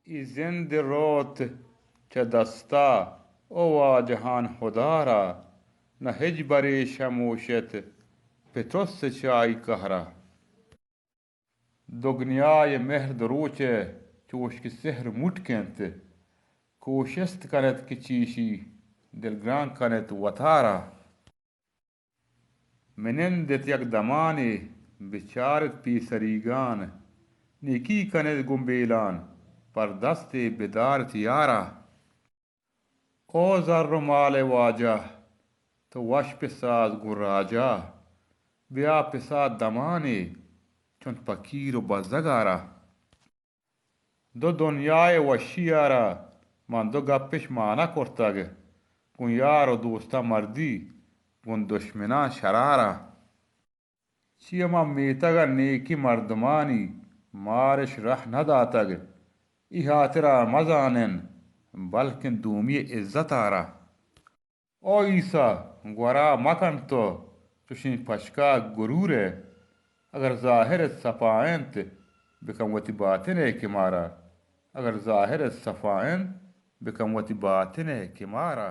ई जिंद रोत च दस्ता ओ वाजहान खुदारा न हिज बरे शमोशत पेट्रोस चाई कहरा दुगनियाय मेहर दरोचे चोश के सेहर मुटकेंत कोशिस्त कनत कि चीशी दिलग्रां कनत वथारा मिनिंदित यक दमाने बिचारत पीसरीगान नेकी कनत गुम्बेलान पर दस्ते बेदारत यारा ओ जर्र माले वाजा तो वश पिसाज गुर्राजा ब्या पिसा दमाने चुन फकीर बजगारा दो दुनियाए वशियारा man do gappish mana kortag gun yaro dosta mardi gun dushminan sharara chiyama metaga neki mardmani marish rah nadatag ihatira mazanen balkin dumi izzatara o isa gwara makanto tushin pashka gurure agar zahir safaent bikam wati batine kimara अगर ज़ाहिर सफ़ाइन become वती बातिन है किमारा